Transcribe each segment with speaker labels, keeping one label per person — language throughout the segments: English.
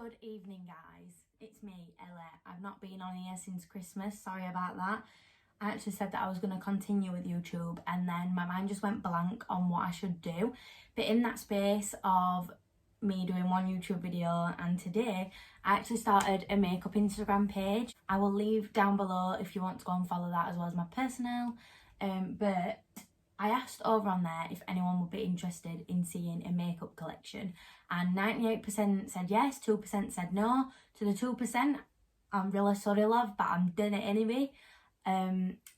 Speaker 1: Good evening, guys. It's me, Ella. I've not been on here since Christmas. Sorry about that. I actually said that I was going to continue with YouTube and then my mind just went blank on what I should do. But in that space of me doing one YouTube video and today, I actually started a makeup Instagram page. I will leave down below if you want to go and follow that, as well as my personal. But I asked over on there if anyone would be interested in seeing a makeup collection, and 98% said yes, 2% said no. To the 2%, I'm really sorry, love, but I'm doing it anyway.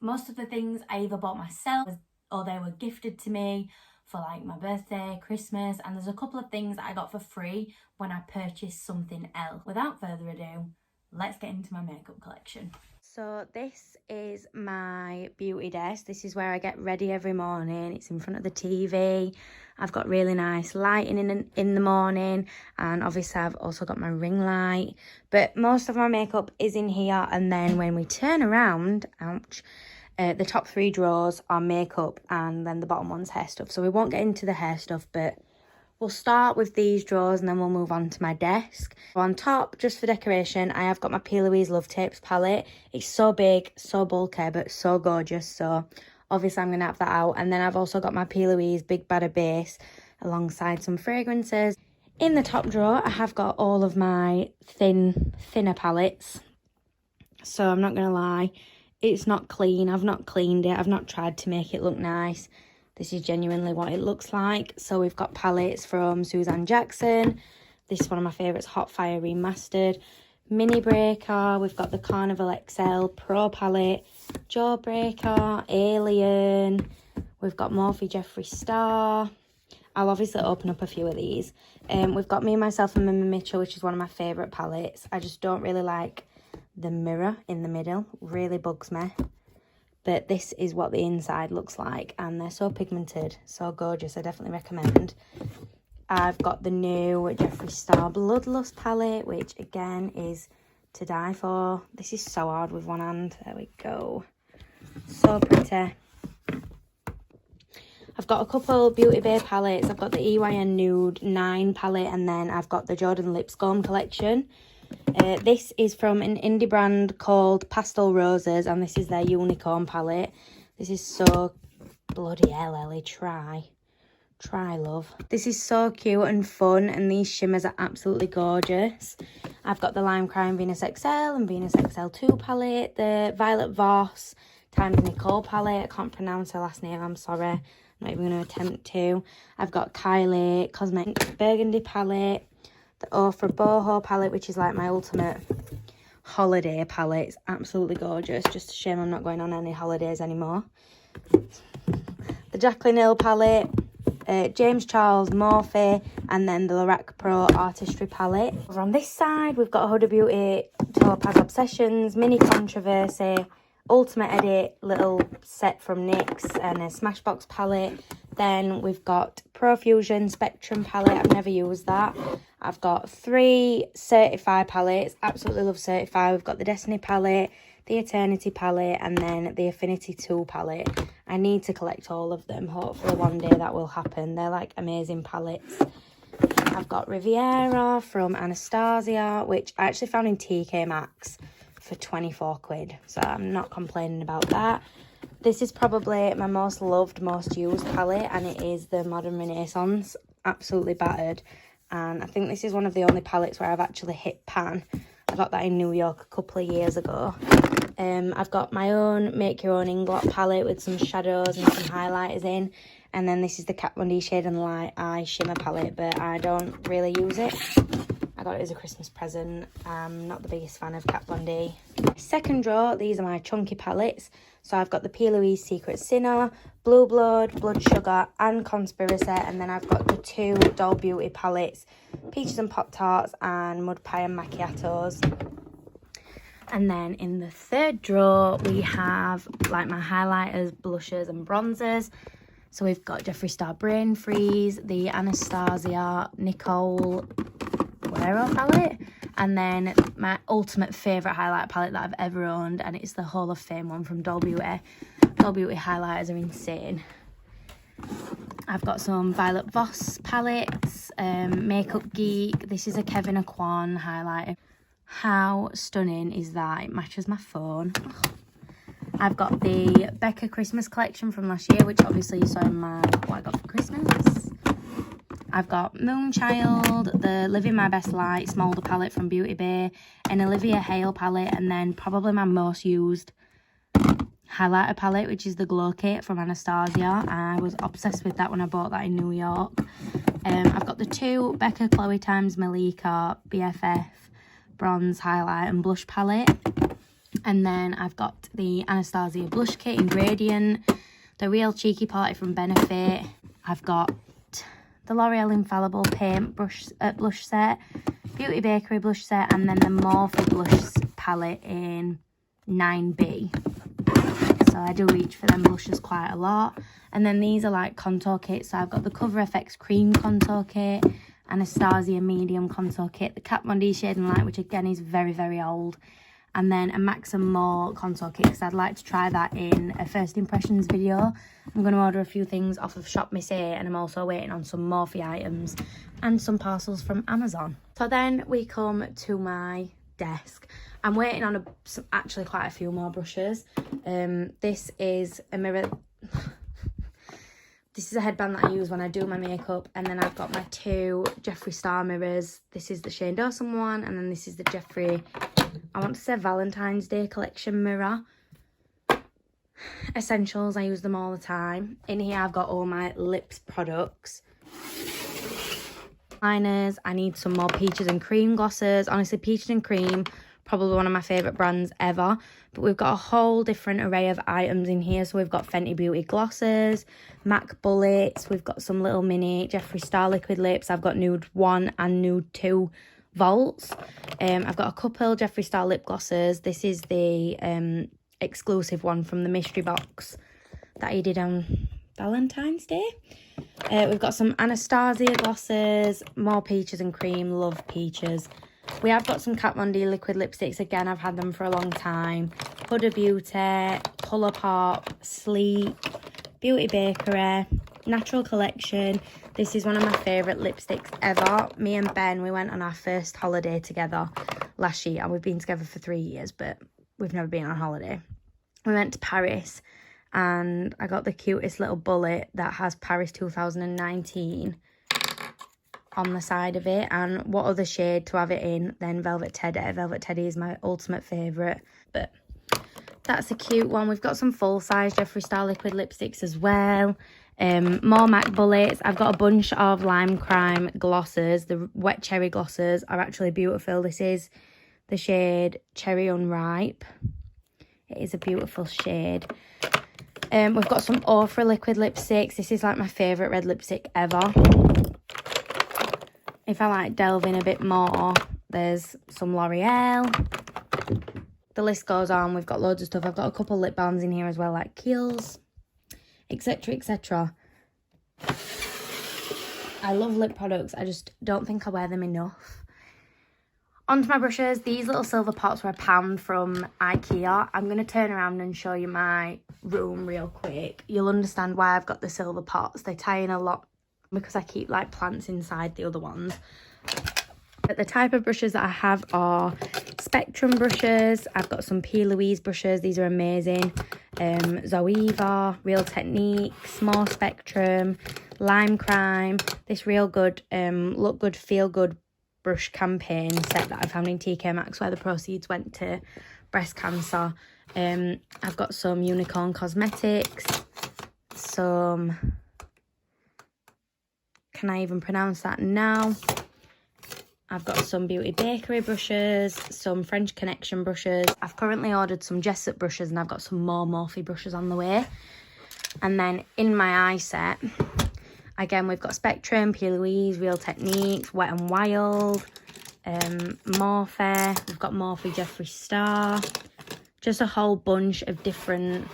Speaker 1: Most of the things I either bought myself or they were gifted to me for like my birthday, Christmas, and there's a couple of things that I got for free when I purchased something else. Without further ado, let's get into my makeup collection. So this is my beauty desk. This is where I get ready every morning. It's in front of the TV. I've got really nice lighting in the morning, and obviously I've also got my ring light. But most of my makeup is in here, and then when we turn around, ouch, the top 3 drawers are makeup and then the bottom one's hair stuff. So we won't get into the hair stuff, but we'll start with these drawers and then we'll move on to my desk. On top, just for decoration, I have got my P. Louise Love Tapes palette. It's so big, so bulky, but so gorgeous. So obviously I'm going to have that out. And then I've also got my P. Louise Big Badder Base alongside some fragrances. In the top drawer, I have got all of my thinner palettes. So I'm not going to lie, it's not clean. I've not cleaned it. I've not tried to make it look nice. This is genuinely what it looks like. So we've got palettes from Suzanne Jackson. This is one of my favourites, Hot Fire Remastered. Mini Breaker. We've got the Carnival XL Pro palette. Jawbreaker. Alien. We've got Morphe Jeffree Star. I'll obviously open up a few of these. We've got Me, Myself and Mimi Mitchell, which is one of my favourite palettes. I just don't really like the mirror in the middle. Really bugs me. But this is what the inside looks like, and they're so pigmented, so gorgeous. I definitely recommend. I've got the new Jeffree Star Bloodlust palette, which again is to die for. This is so hard with one hand. There we go. So pretty. I've got a couple Beauty Bay palettes. I've got the EYN Nude 9 palette, and then I've got the Jordan Lipscomb collection. This is from an indie brand called Pastel Roses, and this is their Unicorn palette. This is so bloody hell, Ellie. Try, love. This is so cute and fun, and these shimmers are absolutely gorgeous. I've got the Lime Crime Venus XL and Venus XL2 palette, the Violet Voss times Nicole palette. I can't pronounce her last name, I'm sorry. I'm not even going to attempt to. I've got Kylie Cosmetics Burgundy palette. The Ofra Boho palette, which is like my ultimate holiday palette. It's absolutely gorgeous. Just a shame I'm not going on any holidays anymore. The Jaclyn Hill palette, James Charles Morphe, and then the Lorac Pro Artistry palette. Over on this side, we've got Huda Beauty Topaz Obsessions, Mini Controversy, Ultimate Edit little set from NYX, and a Smashbox palette. Then we've got Profusion Spectrum palette. I've never used that. I've got 3 Certified palettes. Absolutely love Certified. We've got the Destiny palette, the Eternity palette, and then the Affinity 2 palette. I need to collect all of them. Hopefully one day that will happen. They're like amazing palettes. I've got Riviera from Anastasia, which I actually found in TK Maxx for 24 quid. So I'm not complaining about that. This is probably my most loved, most used palette, and it is the Modern Renaissance. Absolutely battered. And I think this is one of the only palettes where I've actually hit pan. I got that in New York a couple of years ago. I've got my own Make Your Own Inglot palette with some shadows and some highlighters in. And then this is the Kat Von D Shade and Light Eye Shimmer palette, but I don't really use it. I got it as a Christmas present. I'm not the biggest fan of Kat Von D. Second drawer, these are my chunky palettes. So I've got the P. Louise Secret Sinner, Blue Blood, Blood Sugar, and Conspiracy. And then I've got the 2 Doll Beauty palettes, Peaches and Pop-Tarts and Mud Pie and Macchiatos. And then in the third drawer, we have like my highlighters, blushers, and bronzers. So we've got Jeffree Star Brain Freeze, the Anastasia Nicole Guerrero palette, and then my ultimate favourite highlight palette that I've ever owned, and it's the Hall of Fame one from Doll Beauty. Doll Beauty highlighters are insane. I've got some Violet Voss palettes, Makeup Geek. This is a Kevin Aquan highlighter. How stunning is that? It matches my phone. I've got the Becca Christmas collection from last year, which obviously you saw in my what I got for Christmas. I've got Moonchild, the Living My Best Light Smolder palette from Beauty Bay, an Olivia Hale palette, and then probably my most used highlighter palette, which is the Glow Kit from Anastasia. I was obsessed with that when I bought that in New York. I've got the two Becca Chloe times Malika BFF bronze highlight and blush palette. And then I've got the Anastasia blush kit in Gradient, the Real Cheeky Party from Benefit. I've got the L'Oreal Infallible Paint blush set, Beauty Bakery blush set, and then the Morphe blush palette in 9B. So I do reach for them blushes quite a lot. And then these are like contour kits. So I've got the Cover FX Cream Contour Kit, Anastasia Medium Contour Kit, the Kat Von D Shade and Light, which again is very, very old. And then a Max & More contour kit, because I'd like to try that in a first impressions video. I'm going to order a few things off of Shop Miss A, and I'm also waiting on some Morphe items and some parcels from Amazon. So then we come to my desk. I'm waiting on actually quite a few more brushes. This is a mirror. This is a headband that I use when I do my makeup, and then I've got my two Jeffree Star mirrors. This is the Shane Dawson one, and then this is the Jeffree, I want to say Valentine's Day collection mirror. Essentials, I use them all the time. In here I've got all my lips products. Liners, I need some more Peaches and Cream glosses. Honestly, Peaches and Cream, probably one of my favourite brands ever. But we've got a whole different array of items in here. So we've got Fenty Beauty glosses, MAC bullets. We've got some little mini Jeffree Star liquid lips. I've got Nude 1 and Nude 2 vaults. I've got a couple Jeffree Star lip glosses. This is the exclusive one from the mystery box that he did on Valentine's Day. We've got some Anastasia glosses, more Peaches and Cream, love Peaches. We have got some Kat Von D liquid lipsticks. Again, I've had them for a long time. Huda Beauty, Colourpop, Sleep, Beauty Bakery, Natural Collection. This is one of my favourite lipsticks ever. Me and Ben, we went on our first holiday together last year. We've been together for 3 years, but we've never been on holiday. We went to Paris, and I got the cutest little bullet that has Paris 2019 on the side of it. And what other shade to have it in than Velvet Teddy. Velvet Teddy is my ultimate favourite, but that's a cute one. We've got some full-size Jeffree Star liquid lipsticks as well. More MAC bullets. I've got a bunch of Lime Crime glosses. The wet cherry glosses are actually beautiful. This is the shade Cherry Unripe. It is a beautiful shade. We've got some Ofra liquid lipsticks. This is like my favourite red lipstick ever. If I like delve in a bit more, there's some L'Oreal. The list goes on. We've got loads of stuff. I've got a couple lip balms in here as well, like Kiehl's, etc, etc. I love lip products. I just don't think I wear them enough. Onto my brushes. These little silver pots were £1 from IKEA. I'm going to turn around and show you my room real quick. You'll understand why I've got the silver pots. They tie in a lot because I keep like plants inside the other ones. But the type of brushes that I have are Spectrum brushes. I've got some P. Louise brushes. These are amazing. Zoeva, Real Techniques, more Spectrum, Lime Crime. This Real Good, Look Good, Feel Good brush campaign set that I found in TK Maxx, where the proceeds went to breast cancer. I've got some Unicorn Cosmetics, some, can I even pronounce that now? I've got some Beauty Bakery brushes, some French Connection brushes. I've currently ordered some Jessup brushes, and I've got some more Morphe brushes on the way. And then in my eye set, again, we've got Spectrum, P. Louise, Real Techniques, Wet n Wild, Morphe. We've got Morphe Jeffree Star. Just a whole bunch of different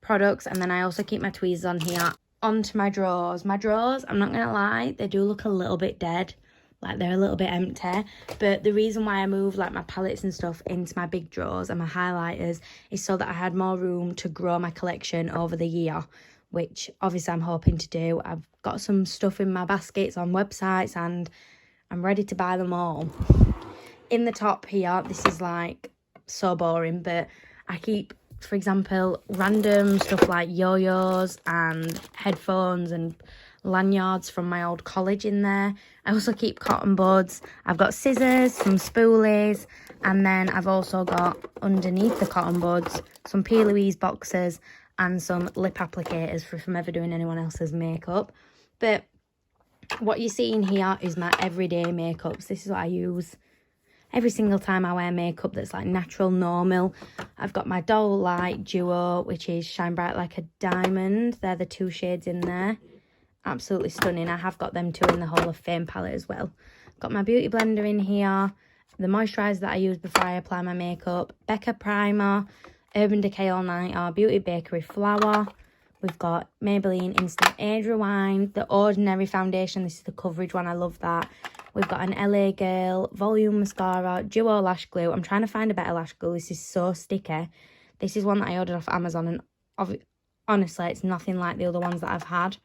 Speaker 1: products. And then I also keep my tweezers on here. Onto my drawers. My drawers, I'm not going to lie, they do look a little bit dead. Like, they're a little bit empty. But the reason why I moved like my palettes and stuff into my big drawers and my highlighters is so that I had more room to grow my collection over the year which obviously I'm hoping to do. I've got some stuff in my baskets on websites and I'm ready to buy them all. In the top here, this is like so boring, but I keep, for example, random stuff like yo-yos and headphones and lanyards from my old college in there. I also keep cotton buds. I've got scissors, some spoolies, and then I've also got underneath the cotton buds some P. Louise boxes and some lip applicators for if I'm ever doing anyone else's makeup. But what you're seeing here is my everyday makeups. This is what I use every single time I wear makeup that's like natural, normal. I've got my Doll Light Duo, which is Shine Bright Like a Diamond. They're the 2 shades in there. Absolutely stunning. I have got them 2 in the Hall of Fame palette as well. Got my beauty blender in here. The moisturiser that I use before I apply my makeup. Becca Primer. Urban Decay All Nighter. Beauty Bakery Flower. We've got Maybelline Instant Age Rewind. The Ordinary Foundation. This is the coverage one. I love that. We've got an LA Girl Volume Mascara, Duo Lash Glue. I'm trying to find a better lash glue. This is so sticky. This is one that I ordered off Amazon, and honestly, it's nothing like the other ones that I've had.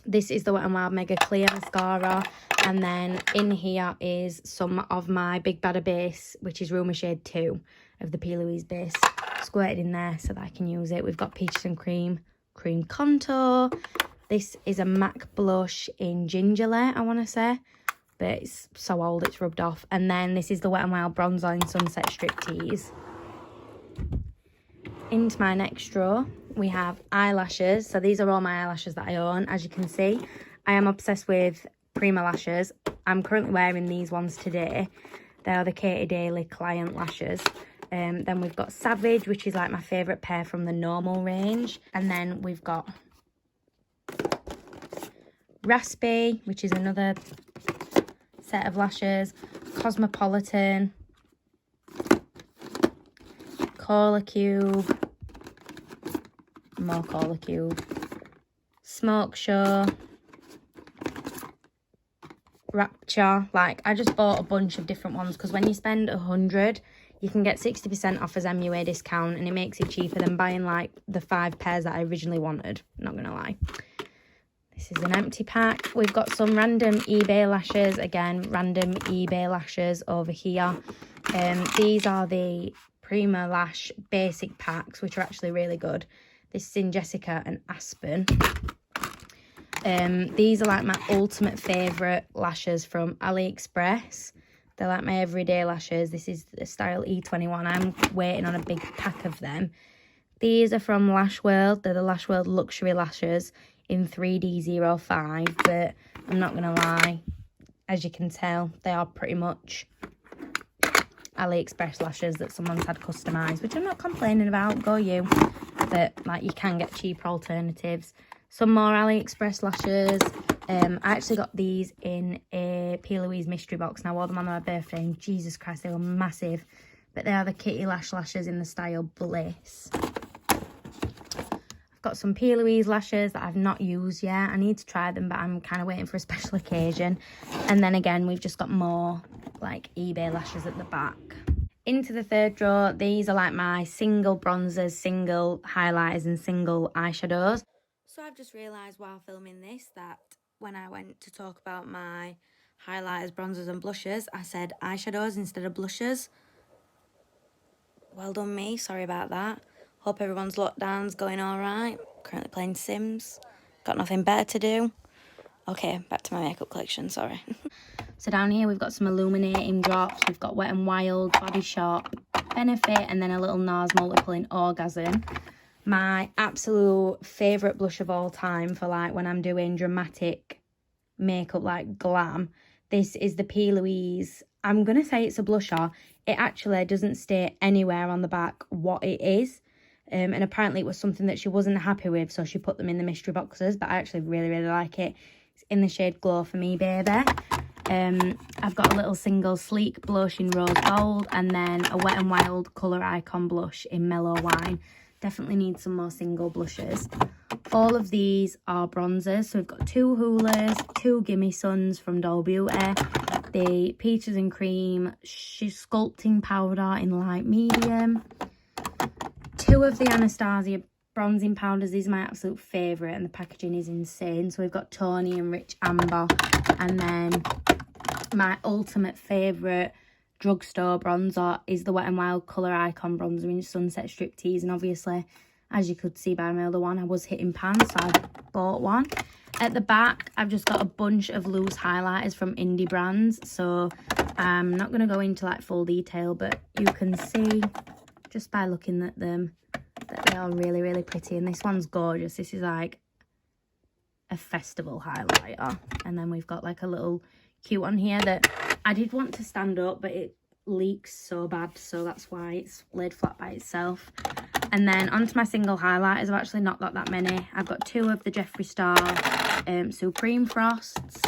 Speaker 1: This is the Wet n Wild Mega Clear Mascara. And then in here is some of my Big Badder base, which is Rumour Shade 2 of the P. Louise base. Squirted in there so that I can use it. We've got Peaches and Cream Contour. This is a MAC blush in Gingerly, I want to say. But it's so old, it's rubbed off. And then this is the Wet n Wild Bronzer in Sunset Striptease. Into my next drawer, we have eyelashes. So these are all my eyelashes that I own. As you can see, I am obsessed with Prima lashes. I'm currently wearing these ones today. They are the Katie Daly Client lashes. Then we've got Savage, which is like my favourite pair from the normal range. And then we've got Raspy, which is another set of lashes. Cosmopolitan. Cola Cube. More Cola Cube. Smoke Show. Rapture. Like, I just bought a bunch of different ones because when you spend 100, you can get 60% off as MUA discount, and it makes it cheaper than buying like the 5 pairs that I originally wanted. Not gonna lie. This is an empty pack. We've got some random eBay lashes. Again, random eBay lashes over here. These are the Prima Lash basic packs, which are actually really good. This is in Jessica and Aspen. These are like my ultimate favourite lashes from AliExpress. They're like my everyday lashes. This is the style E21. I'm waiting on a big pack of them. These are from Lash World. They're the Lash World Luxury Lashes in 3D05. But I'm not going to lie. As you can tell, they are pretty much AliExpress lashes that someone's had customised, which I'm not complaining about. Go you. But like, you can get cheaper alternatives. Some more AliExpress lashes. I actually got these in a P. Louise mystery box, and I wore them on my birthday, and Jesus Christ, they were massive. But they are the Kitty Lash lashes in the style Bliss. I've got some P. Louise lashes that I've not used yet. I need to try them, but I'm kind of waiting for a special occasion. And then again, we've just got more like eBay lashes at the back. Into the third drawer, these are like my single bronzers, single highlighters and single eyeshadows. So I've just realised while filming this that when I went to talk about my highlighters, bronzers and blushes, I said eyeshadows instead of blushes. Well done me, sorry about that. Hope everyone's lockdown's going alright. Currently playing Sims. Got nothing better to do. Okay, back to my makeup collection, sorry. So down here we've got some illuminating drops. We've got Wet n Wild, Body Shop, Benefit, and then a little NARS multiple in Orgasm. My absolute favourite blush of all time for like when I'm doing dramatic makeup like glam. This is the P. Louise. I'm going to say it's a blusher. It actually doesn't state anywhere on the back what it is. And apparently it was something that she wasn't happy with, so she put them in the mystery boxes. But I actually really, really like it. It's in the shade Glow for Me, baby. I've got a little single sleek blush in Rose Gold, and then a Wet n Wild Colour Icon blush in Mellow Wine. Definitely need some more single blushes. All of these are bronzers. So we've got 2 Hulas, 2 Gimme Suns from Doll Beauty, the Peaches and Cream Sculpting Powder in light medium, 2 of the Anastasia bronzing powders. These are my absolute favourite and the packaging is insane. So we've got Tony and Rich Amber, and then my ultimate favourite drugstore bronzer is the Wet n Wild Colour Icon bronzer in Sunset Striptease, and obviously, as you could see by my other one, I was hitting pan, so I bought one. At the back, I've just got a bunch of loose highlighters from indie brands, so I'm not going to go into like full detail, but you can see just by looking at them that they are really, really pretty, and this one's gorgeous. This is like a festival highlighter, and then we've got like a little cute one here that I did want to stand up, but it leaks so bad, so that's why it's laid flat by itself. And then onto my single highlighters. I've actually not got that many. I've got 2 of the Jeffree Star Supreme Frosts.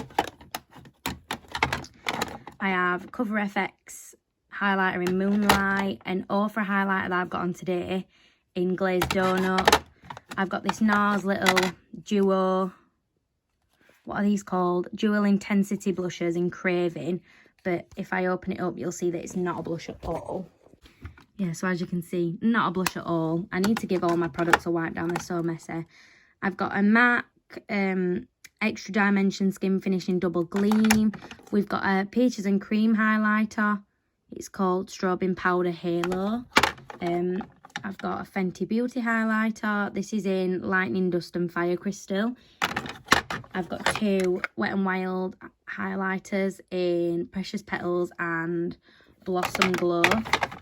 Speaker 1: I have Cover FX highlighter in Moonlight, and Ofra highlighter that I've got on today in Glazed Donut. I've got this NARS little duo, what are these called? Dual Intensity blushes in Craving, but if I open it up, you'll see that it's not a blush at all. Yeah, so as you can see, not a blush at all. I need to give all my products a wipe down, they're so messy. I've got a MAC Extra Dimension Skin Finishing Double Gleam. We've got a Peaches and Cream highlighter. It's called Strobing Powder Halo. I've got a Fenty Beauty highlighter. This is in Lightning Dust and Fire Crystal. I've got 2 Wet n Wild highlighters in Precious Petals and Blossom Glow.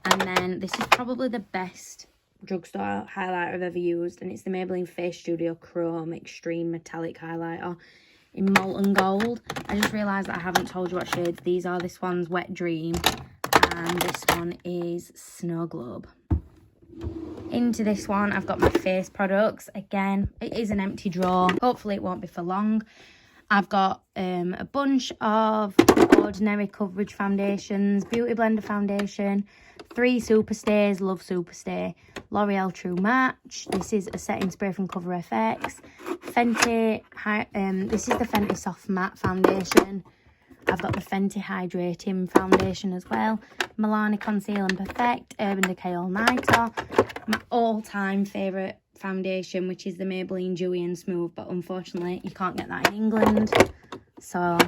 Speaker 1: And then this is probably the best drugstore highlighter I've ever used, and it's the Maybelline Face Studio Chrome Extreme Metallic Highlighter in Molten Gold. I just realised that I haven't told you what shades these are. This one's Wet Dream and this one is Snow Globe. Into this one, I've got my face products. Again, it is an empty drawer. Hopefully it won't be for long. I've got a bunch of Ordinary Coverage foundations, Beauty Blender foundation, 3 Superstays, love Superstay, L'Oreal True Match. This is a setting spray from Cover FX. Fenty, this is the Fenty Soft Matte foundation. I've got the Fenty Hydrating foundation as well. Milani Conceal and Perfect, Urban Decay All Nighter. My all-time favourite foundation, which is the Maybelline Dewy and Smooth, but unfortunately you can't get that in England, so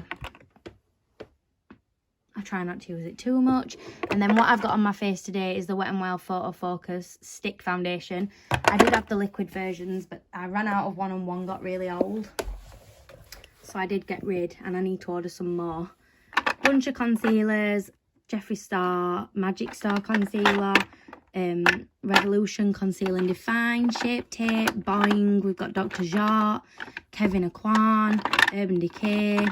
Speaker 1: I try not to use it too much. And then what I've got on my face today is the Wet n Wild Photo Focus Stick Foundation. I did have the liquid versions, but I ran out of one and one got really old, so I did get rid, and I need to order some more. Bunch of concealers, Jeffree Star Magic Star Concealer, Revolution Conceal and Define, Shape Tape, Boing, we've got Dr. Jart, Kevyn Aucoin, Urban Decay,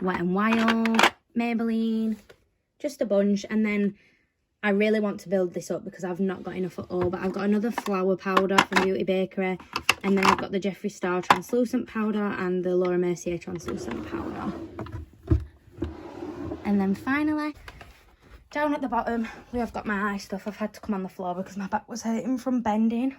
Speaker 1: Wet n Wild, Maybelline, just a bunch. And then I really want to build this up because I've not got enough at all, but I've got another flower powder from Beauty Bakery, and then I've got the Jeffree Star translucent powder and the Laura Mercier translucent powder. And then finally, down at the bottom, we have got my eye stuff. I've had to come on the floor because my back was hurting from bending.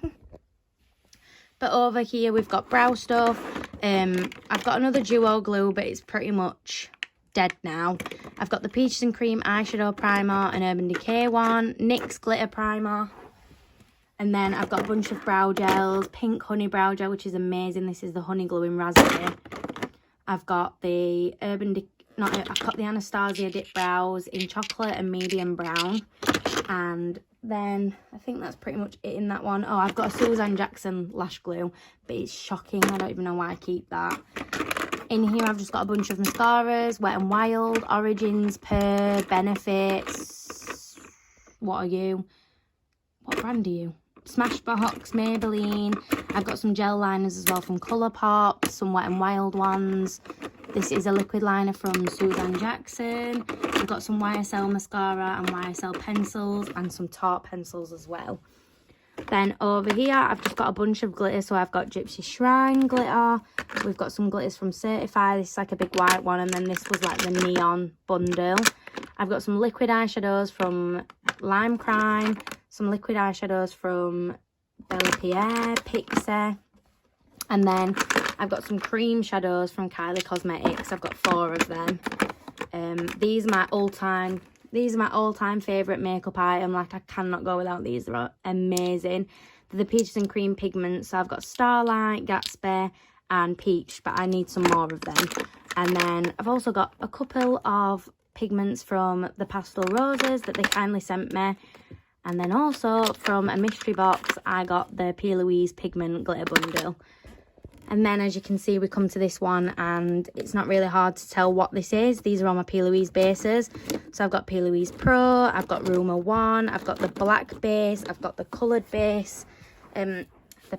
Speaker 1: But over here, we've got brow stuff. I've got another duo glue, but it's pretty much dead now. I've got the Peaches and Cream eyeshadow primer, an Urban Decay one, NYX glitter primer. And then I've got a bunch of brow gels, pink honey brow gel, which is amazing. This is the honey glowing raspberry. I've got the I've got the Anastasia dip brows in chocolate and medium brown. And then I think that's pretty much it in that one. Oh, I've got a Suzanne Jackson lash glue, but it's shocking. I don't even know why I keep that. In here, I've just got a bunch of mascaras, Wet n Wild, Origins, Purr, Benefits. What are you? What brand are you? Smashbox, Maybelline. I've got some gel liners as well from Colourpop, some Wet n Wild ones. This is a liquid liner from Suzanne Jackson. I've got some YSL mascara and YSL pencils and some Tarte pencils as well. Then over here, I've just got a bunch of glitter. So I've got Gypsy Shrine glitter. We've got some glitters from Certify. This is like a big white one. And then this was like the neon bundle. I've got some liquid eyeshadows from Lime Crime. Some liquid eyeshadows from Bella Pierre, Pixie. And then I've got some cream shadows from Kylie Cosmetics. I've got 4 of them. These are my all-time favourite makeup item. Like, I cannot go without these. They're amazing. the Peaches and Cream pigments. So I've got Starlight, Gatsby and Peach, but I need some more of them. And then I've also got a couple of pigments from the Pastel Roses that they kindly sent me. And then also from a mystery box, I got the P. Louise pigment glitter bundle. And then as you can see, we come to this one and it's not really hard to tell what this is. These are all my P. Louise bases. So I've got P. Louise Pro, I've got Rumour 1, I've got the black base, I've got the coloured base, the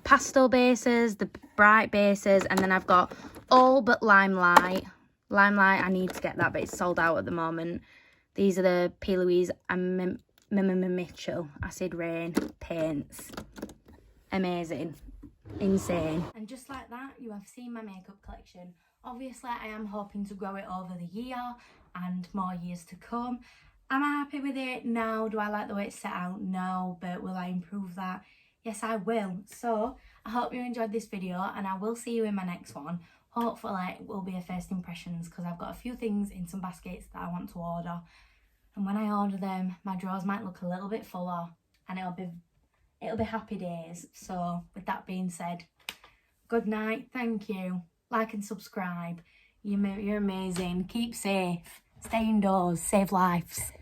Speaker 1: pastel bases, the bright bases, and then I've got all but Limelight. Limelight, I need to get that, but it's sold out at the moment. These are the P. Louise and Mitchell Acid Rain paints. Amazing. Insane. And just like that, you have seen my makeup collection. Obviously I am hoping to grow it over the year and more years to come. Am I happy with it? No. Do I like the way it's set out? No. But will I improve that? Yes, I will. So I hope you enjoyed this video and I will see you in my next one. Hopefully it will be a first impressions, because I've got a few things in some baskets that I want to order, and when I order them my drawers might look a little bit fuller and it'll be happy days. So with that being said, good night, thank you, like and subscribe. You're amazing. Keep safe, stay indoors, save lives.